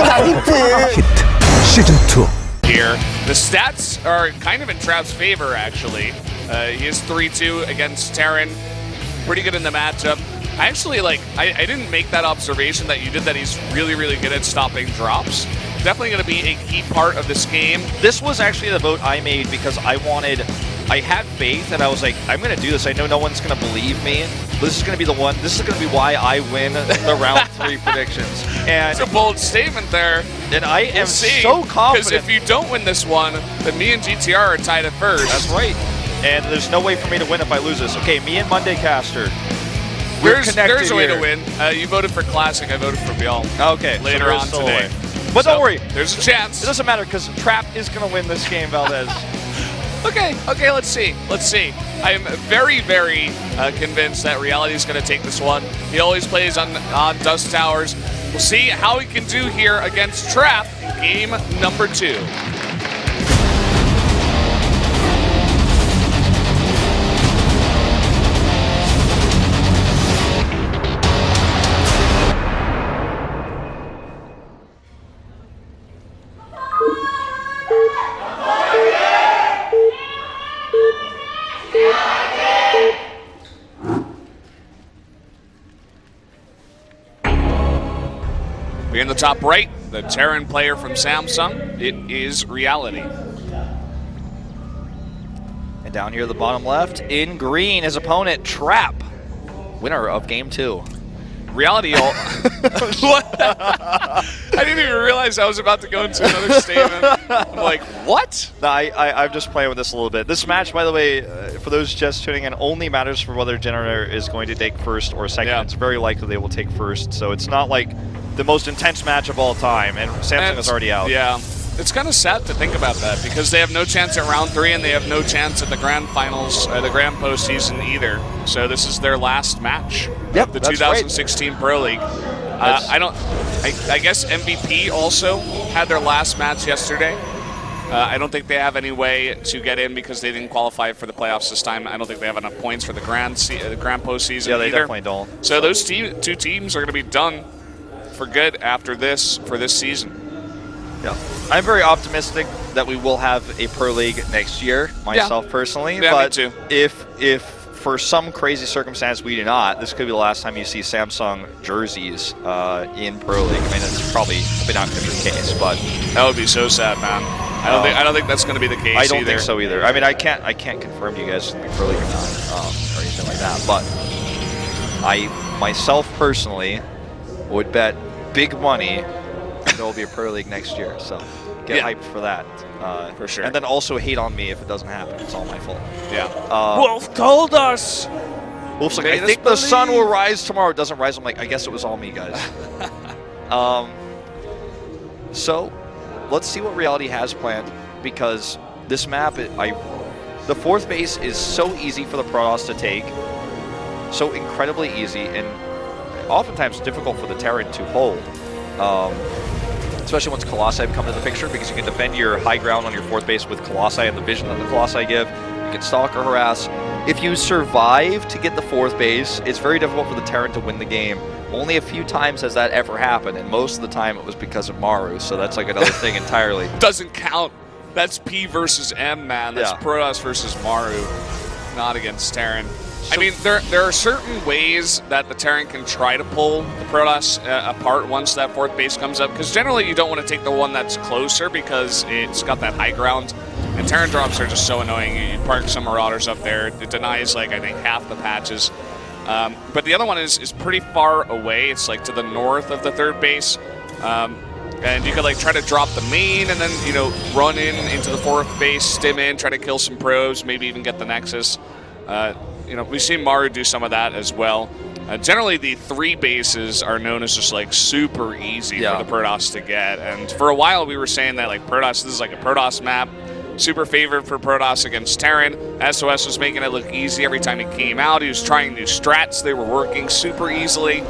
Hit Season 2. Here, the stats are kind of in Trap's favor, actually. He is 3-2 against Terran. Pretty good in the matchup. I actually, I didn't make that observation that you did, that he's really, really good at stopping drops. Definitely going to be a key part of this game. This was actually the vote I made because I had faith, and I was like, I'm going to do this. I know no one's going to believe me. This is going to be the one. This is going to be why I win the round 3 predictions. And it's a bold statement there. And I am so confident. Because if you don't win this one, then me and GTR are tied at first. That's right. And there's no way for me to win if I lose this. Okay, me and Monday Caster. There's a way to win. You voted for Classic. I voted for Bial. Okay. Later on today. But don't worry. There's a chance. It doesn't matter because Trap is going to win this game, Valdez. Okay, let's see. I am very, very convinced that Reality is going to take this one. He always plays on Dust Towers. We'll see how he can do here against Trap in game number 2. In the top right, the Terran player from Samsung, it is Reality. And down here at the bottom left, in green, his opponent, Trap, winner of game 2. Reality, what? I didn't even realize I was about to go into another statement. I'm like, what? No, I'm just playing with this a little bit. This match, by the way, for those just tuning in, only matters for whether Generator is going to take first or second. Yeah. It's very likely they will take first, so it's not like the most intense match of all time, and Samsung is already out. Yeah, it's kind of sad to think about that because they have no chance at round 3 and they have no chance at the grand finals, the grand postseason either. So this is their last match. Yep, the 2016 Pro League. I guess MVP also had their last match yesterday. I don't think they have any way to get in because they didn't qualify for the playoffs this time. I don't think they have enough points for the grand postseason. Yeah, they either. definitely don't. So those 2 teams are going to be done for good after this for this season. Yeah, I'm very optimistic that we will have a Pro League next year, myself personally. Yeah, but me too. If for some crazy circumstance we do not, this could be the last time you see Samsung jerseys in Pro League. I mean, it's probably not going to be the case, but that would be so sad, man. I don't think that's going to be the case. I don't think so either. I mean, I can't confirm to you guys if it's Pro League or not or anything like that. But I myself personally would bet big money that there will be a Pro League next year. So get hyped for that. For sure. And then also hate on me if it doesn't happen. It's all my fault. Yeah. Wolf told us. Wolf's like, I think the sun will rise tomorrow. It doesn't rise. I'm like, I guess it was all me, guys. So let's see what Reality has planned, because this map, the 4th base is so easy for the Protoss to take. So incredibly easy, and oftentimes difficult for the Terran to hold. Especially once Colossi come into the picture, because you can defend your high ground on your 4th base with Colossi and the vision that the Colossi give. You can stalk or harass. If you survive to get the 4th base, it's very difficult for the Terran to win the game. Only a few times has that ever happened, and most of the time it was because of Maru, so that's like another thing entirely. Doesn't count. That's P versus M, man. That's Protoss versus Maru, not against Terran. I mean, there are certain ways that the Terran can try to pull the Protoss apart once that 4th base comes up, because generally you don't want to take the one that's closer because it's got that high ground, and Terran drops are just so annoying. You park some Marauders up there. It denies, like, I think half the patches. But the other one is pretty far away. It's like to the north of the 3rd base. And you could like try to drop the main and then, you know, run into the 4th base, stim in, try to kill some probes, maybe even get the Nexus. You know, we've seen Maru do some of that as well. Generally, the 3 bases are known as just like super easy for the Protoss to get. And for a while, we were saying that like Protoss, this is like a Protoss map, super favored for Protoss against Terran. SOS was making it look easy every time he came out. He was trying new strats. They were working super easily.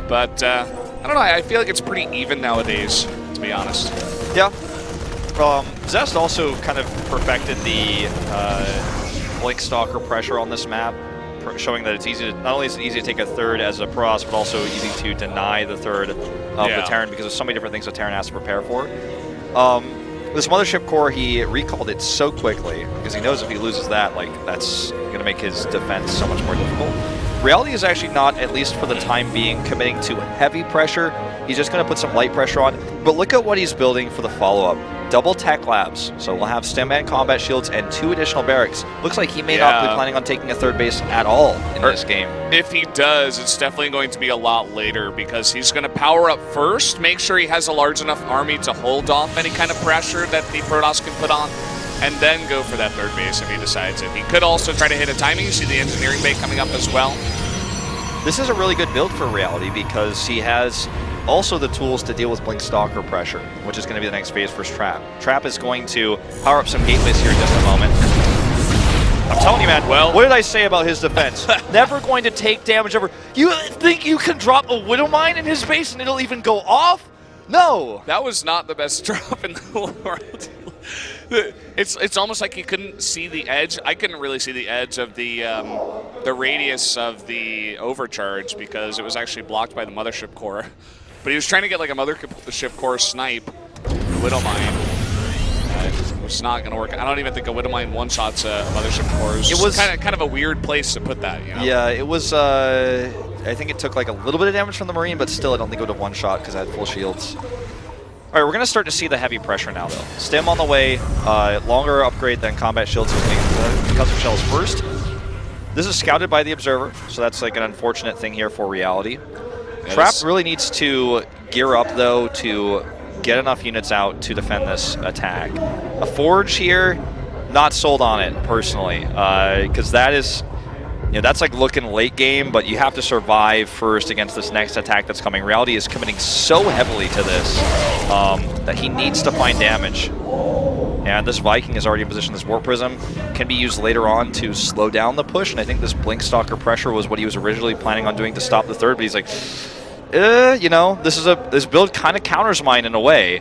But I don't know. I feel like it's pretty even nowadays, to be honest. Yeah. Zest also kind of perfected the Blink Stalker pressure on this map. showing that it's easy to, not only is it easy to take a third as a Protoss, but also easy to deny the third of the Terran, because there's so many different things the Terran has to prepare for. This Mothership Core, he recalled it so quickly, because he knows if he loses that, like, that's going to make his defense so much more difficult. Reality is actually not, at least for the time being, committing to heavy pressure. He's just going to put some light pressure on. But look at what he's building for the follow-up. Double tech labs. So we'll have stem and combat shields and 2 additional barracks. Looks like he may not be planning on taking a third base at all in this game. If he does, it's definitely going to be a lot later, because he's going to power up first, make sure he has a large enough army to hold off any kind of pressure that the Protoss can put on, and then go for that third base if he decides it. He could also try to hit a timing. You see the engineering bay coming up as well. This is a really good build for Reality, because he has also the tools to deal with Blink Stalker pressure, which is going to be the next phase for Trap. Trap is going to power up some gateways here in just a moment. I'm telling you, man, what did I say about his defense? Never going to take damage ever. You think you can drop a Widow Mine in his base and it'll even go off? No! That was not the best drop in the world. It's almost like you couldn't see the edge. I couldn't really see the edge of the radius of the overcharge, because it was actually blocked by the Mothership Core. But he was trying to get like a Mothership Core snipe, Widow Mine. Which is not going to work. I don't even think a Widow Mine one-shots a Mothership Core. It was kind of a weird place to put that, you know? Yeah, it was, I think it took like a little bit of damage from the Marine, but still I don't think it would have one-shot because I had full shields. All right, we're going to start to see the heavy pressure now, though. Stim on the way, longer upgrade than combat shields because of shells first. This is scouted by the Observer, so that's like an unfortunate thing here for Reality. Trap really needs to gear up, though, to get enough units out to defend this attack. A Forge here, not sold on it, personally, because that is, you know, that's like looking late game, but you have to survive first against this next attack that's coming. Reality is committing so heavily to this that he needs to find damage. And this Viking is already in position. This Warp Prism can be used later on to slow down the push, and I think this Blink Stalker pressure was what he was originally planning on doing to stop the third, but he's like, you know, this build kind of counters mine in a way,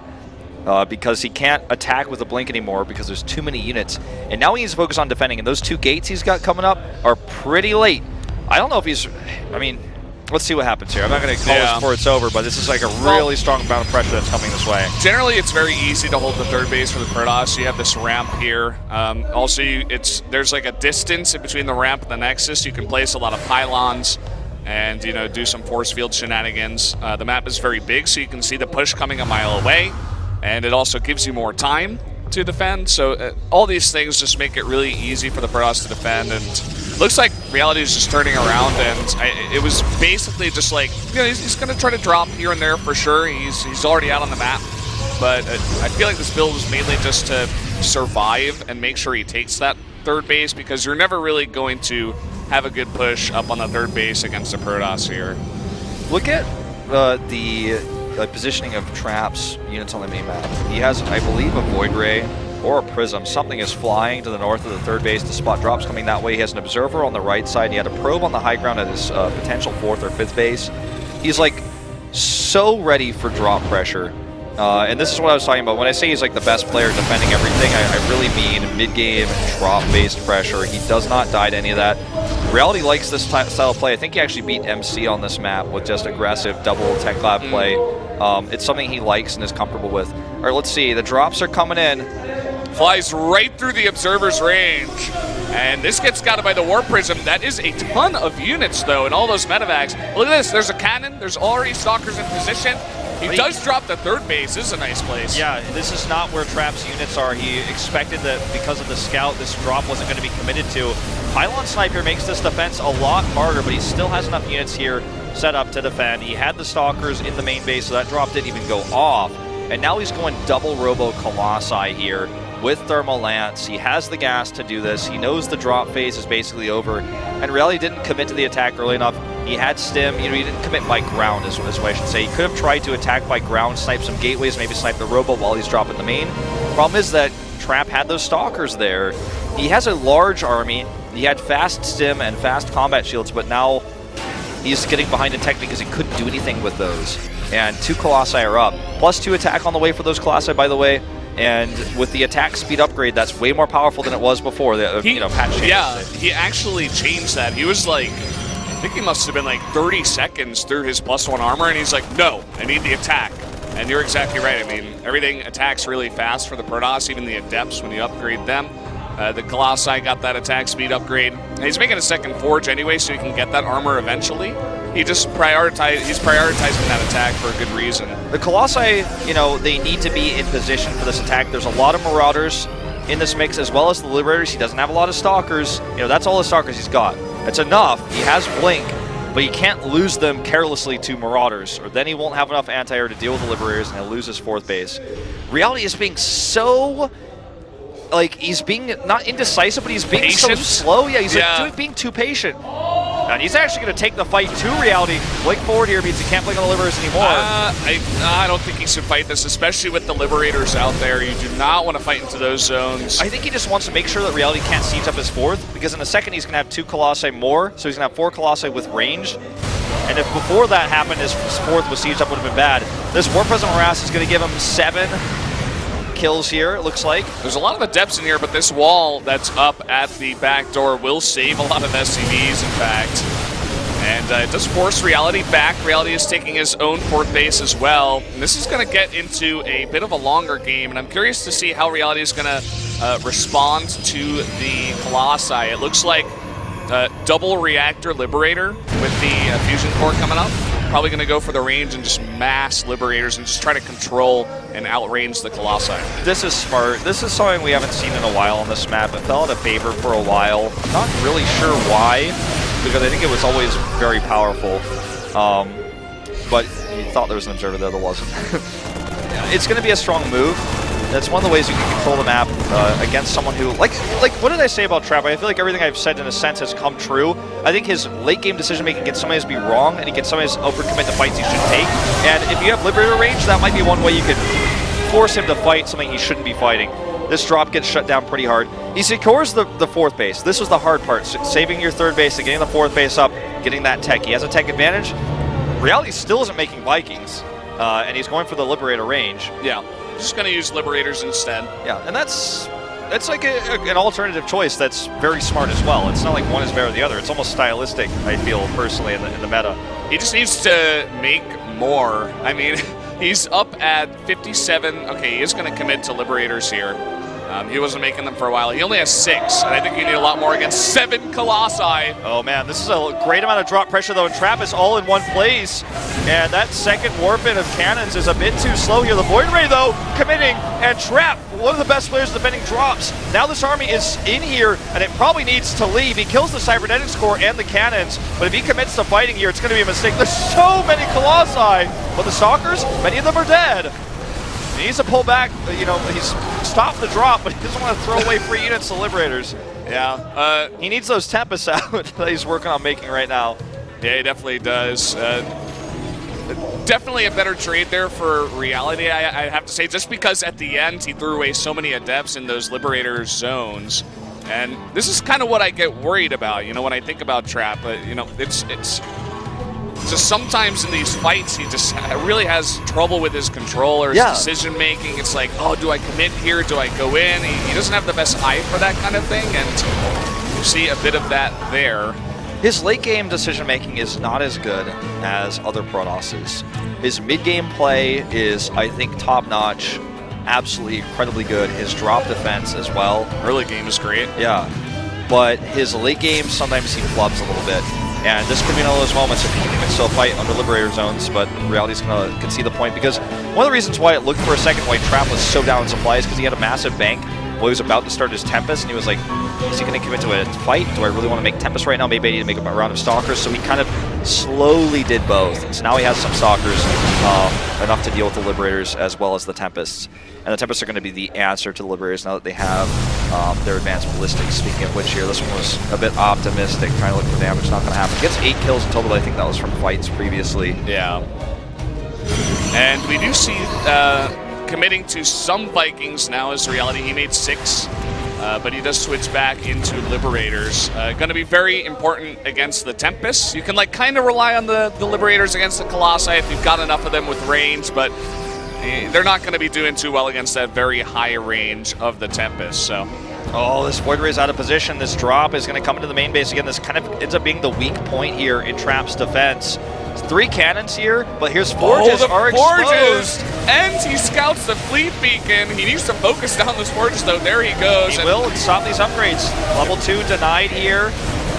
because he can't attack with a Blink anymore because there's too many units. And now he needs to focus on defending, and those 2 gates he's got coming up are pretty late. I don't know if he's, I mean, let's see what happens here. I'm not going to call this before it's over, but this is like a really strong amount of pressure that's coming this way. Generally, it's very easy to hold the third base for the Protoss. You have this ramp here. Also, there's like a distance in between the ramp and the Nexus. You can place a lot of pylons and, you know, do some force field shenanigans. The map is very big, so you can see the push coming a mile away, and it also gives you more time to defend. So all these things just make it really easy for the Protoss to defend, and looks like Reality is just turning around, and it was basically just like, you know, he's going to try to drop here and there for sure. He's already out on the map, but I feel like this build was mainly just to survive and make sure he takes that third base, because you're never really going to have a good push up on the third base against the Protoss here. Look at the positioning of Trap's units on the main map. He has, I believe, a Void Ray or a Prism. Something is flying to the north of the third base to spot drops coming that way. He has an Observer on the right side. He had a Probe on the high ground at his potential 4th or 5th base. He's like so ready for drop pressure. And this is what I was talking about. When I say he's like the best player defending everything, I really mean mid-game drop-based pressure. He does not die to any of that. Reality likes this style of play. I think he actually beat MC on this map with just aggressive double tech lab play. It's something he likes and is comfortable with. All right, let's see. The drops are coming in. Flies right through the Observer's range. And this gets scouted by the Warp Prism. That is a ton of units, though, in all those medevacs. Look at this. There's a cannon. There's already Stalkers in position. He does drop the third base. This is a nice place. Yeah, this is not where Trap's units are. He expected that because of the scout, this drop wasn't going to be committed to. Pylon Sniper makes this defense a lot harder, but he still has enough units here set up to defend. He had the Stalkers in the main base, so that drop didn't even go off. And now he's going double Robo Colossi here with Thermal Lance. He has the gas to do this. He knows the drop phase is basically over, and Reality didn't commit to the attack early enough. He had Stim, you know, he didn't commit by ground is what I should say. He could have tried to attack by ground, snipe some gateways, maybe snipe the Robo while he's dropping the main. Problem is that Trap had those Stalkers there. He has a large army. He had fast Stim and fast combat shields, but now he's getting behind in tech because he couldn't do anything with those. And 2 Colossi are up. +2 attack on the way for those Colossi, by the way. And with the attack speed upgrade, that's way more powerful than it was before. The patch changes. Yeah, he actually changed that. He was like, I think he must have been like 30 seconds through his +1 armor, and he's like, no, I need the attack. And you're exactly right. I mean, everything attacks really fast for the Protoss, even the Adepts when you upgrade them. The Colossi got that attack speed upgrade. And he's making a second Forge anyway, so he can get that armor eventually. He's prioritizing that attack for a good reason. The Colossi, they need to be in position for this attack. There's a lot of Marauders in this mix, as well as the Liberators. He doesn't have a lot of Stalkers. That's all the Stalkers he's got. It's enough. He has Blink, but he can't lose them carelessly to Marauders, or then he won't have enough anti-air to deal with the Liberators, and he'll lose his 4th base. Reality is being so... he's being not indecisive, but he's being patient. So slow. Yeah, he's being too patient. And he's actually going to take the fight to Reality. Blink forward here means he can't blink on the Liberators anymore. I don't think he should fight this, especially with the Liberators out there. You do not want to fight into those zones. I think he just wants to make sure that Reality can't siege up his 4th, because in a second he's going to have 2 Colossi more, so he's going to have 4 Colossi with range. And if before that happened, his 4th was sieged up, would have been bad. This War Present Harass is going to give him 7 kills here, it looks like. There's a lot of Adepts in here, but this wall that's up at the back door will save a lot of SCVs, in fact. And it does force Reality back. Reality is taking his own 4th base as well. And this is going to get into a bit of a longer game, and I'm curious to see how Reality is going to respond to the Colossi. It looks like double Reactor Liberator with the Fusion Core coming up. Probably going to go for the range and just mass Liberators and just try to control and outrange the Colossi. This is smart. This is something we haven't seen in a while on this map. It fell out of favor for a while. Not really sure why, because I think it was always very powerful. But you thought there was an observer there, there wasn't. It's going to be a strong move. That's one of the ways you can control the map against someone who, like, what did I say about Trap? I feel like everything I've said in a sense has come true. I think his late game decision making gets sometimes be wrong, and he can sometimes overcommit to fights he should take. And if you have Liberator range, that might be one way you could force him to fight something he shouldn't be fighting. This drop gets shut down pretty hard. He secures the 4th base. This was the hard part, saving your 3rd base and getting the 4th base up, getting that tech. He has a tech advantage. Reality still isn't making Vikings, and he's going for the Liberator range. Yeah. Just going to use Liberators instead. Yeah, and that's like an alternative choice that's very smart as well. It's not like one is better than the other. It's almost stylistic, I feel, personally, in the meta. He just needs to make more. I mean, he's up at 57. Okay, he is going to commit to Liberators here. He wasn't making them for a while. He only has 6, and I think you need a lot more against 7 Colossi. Oh man, this is a great amount of drop pressure though, and Trap is all in one place. And that second warp in of cannons is a bit too slow here. The Void Ray though, committing, and Trap, one of the best players defending drops. Now this army is in here, and it probably needs to leave. He kills the Cybernetics core and the cannons, but if he commits to fighting here, it's going to be a mistake. There's so many Colossi, but the Stalkers, many of them are dead. He needs to pull back, he's stopped the drop, but he doesn't want to throw away free units to Liberators. Yeah. He needs those Tempests out that he's working on making right now. Yeah, he definitely does. Definitely a better trade there for Reality, I have to say, just because at the end he threw away so many Adepts in those Liberator zones. And this is kind of what I get worried about, when I think about Trap. But, it's just sometimes in these fights, he just really has trouble with his control or his decision making. It's like, oh, do I commit here? Do I go in? He doesn't have the best eye for that kind of thing, and you see a bit of that there. His late game decision making is not as good as other Protosses. His mid game play is, I think, top notch, absolutely incredibly good. His drop defense as well. Early game is great. Yeah, but his late game sometimes he flubs a little bit. And this could be one of those moments if he can still fight under Liberator zones, but Reality's going to concede the point, because one of the reasons why it looked for a second why Trap was so down in supplies because he had a massive bank while he was about to start his Tempest, and he was like, is he going to commit to a fight? Do I really want to make Tempest right now? Maybe I need to make a round of Stalkers. So he kind of slowly did both. And so now he has some Stalkers, enough to deal with the Liberators as well as the Tempests. And the Tempests are going to be the answer to the Liberators now that they have their advanced ballistics. Speaking of which here, this one was a bit optimistic, trying to look for damage. Not going to happen. Gets 8 kills in total, but I think that was from fights previously. Yeah. And we do see committing to some Vikings now as Reality. He made 6, but he does switch back into Liberators. Going to be very important against the Tempests. You can kind of rely on the Liberators against the Colossi if you've got enough of them with range, but they're not going to be doing too well against that very high range of the Tempest. So. Oh, this Void Ray is out of position. This drop is going to come into the main base again. This kind of ends up being the weak point here in Trap's defense. It's 3 cannons here, but here's Forges are exposed. And he scouts the fleet beacon. He needs to focus down those Forges, though. There he goes. He will stop these upgrades. Level 2 denied here,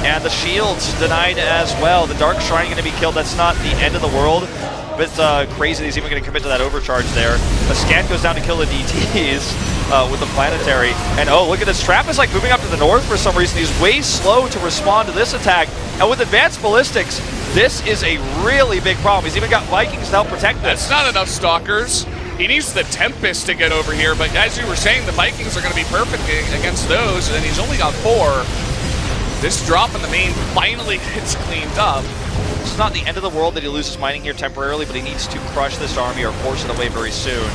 and the shields denied as well. The Dark Shrine going to be killed. That's not the end of the world. It's crazy that he's even going to commit to that overcharge there. The scan goes down to kill the DTs with the planetary. And oh, look at this. Trap is like moving up to the north for some reason. He's way slow to respond to this attack. And with advanced ballistics, this is a really big problem. He's even got Vikings to help protect this. That's not enough Stalkers. He needs the Tempest to get over here. But as you were saying, the Vikings are going to be perfect against those. And he's only got 4. This drop in the main finally gets cleaned up. It's not the end of the world that he loses mining here temporarily, but he needs to crush this army or force it away very soon.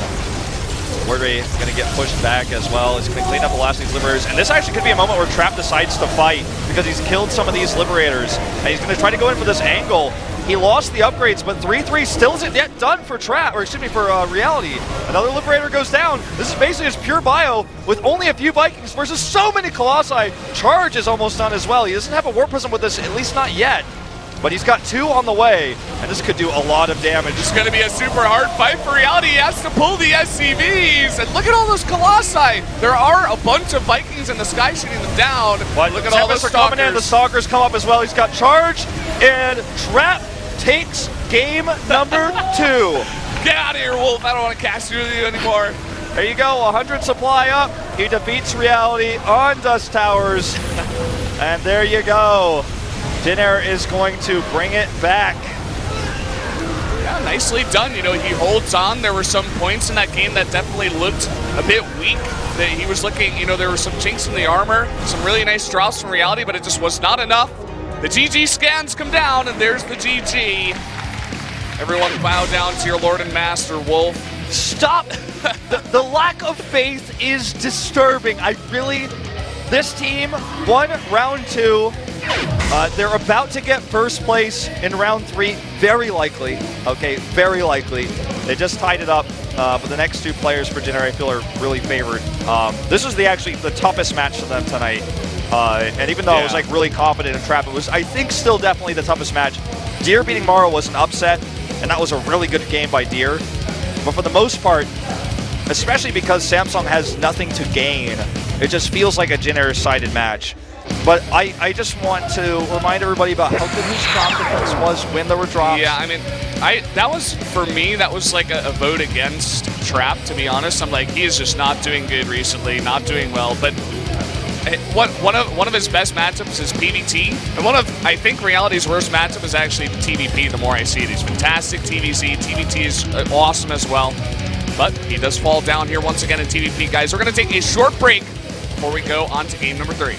Void Ray is going to get pushed back as well. He's going to clean up the last of these Liberators. And this actually could be a moment where Trap decides to fight because he's killed some of these Liberators. And he's going to try to go in for this angle. He lost the upgrades, but 3-3 still isn't yet done for Trap, or excuse me, for Reality. Another Liberator goes down. This is basically just pure bio with only a few Vikings versus so many Colossi. Charge is almost done as well. He doesn't have a War Prism with this, at least not yet. But he's got 2 on the way, and this could do a lot of damage. It's going to be a super hard fight for Reality. He has to pull the SCVs, and look at all those Colossi. There are a bunch of Vikings in the sky shooting them down. But look at all those Stalkers. Coming in. The Stalkers come up as well. He's got Charge, and Trap takes game number 2. Get out of here, Wolf. I don't want to cast you with you anymore. There you go, 100 supply up. He defeats Reality on Dust Towers, and there you go. Dinner is going to bring it back. Yeah, nicely done. You know, he holds on. There were some points in that game that definitely looked a bit weak. That he was looking, you know, there were some chinks in the armor, some really nice drops from Reality, but it just was not enough. The GG scans come down, and there's the GG. Everyone bow down to your Lord and Master, Wolf. Stop! the lack of faith is disturbing. This team won round 2. They're about to get first place in round 3, very likely. Okay, very likely. They just tied it up, but the next 2 players for Dinner I feel are really favored. This was actually the toughest match to them tonight. And even though I was like really confident in Trap, it was, I think, still definitely the toughest match. Deer beating Morrow was an upset, and that was a really good game by Deer. But for the most part, especially because Samsung has nothing to gain, it just feels like a Dinner-sided match. But I just want to remind everybody about how good his drop defense was when there were drops. Yeah, I mean, that was, for me, that was like a vote against Trap, to be honest. I'm like, he is just not doing good recently, not doing well. But one of his best matchups is PvT. And one of, I think, Reality's worst matchup is actually the TVP, the more I see it. He's fantastic TVC. TVT is awesome as well. But he does fall down here once again in TVP. Guys, we're going to take a short break before we go on to game number 3.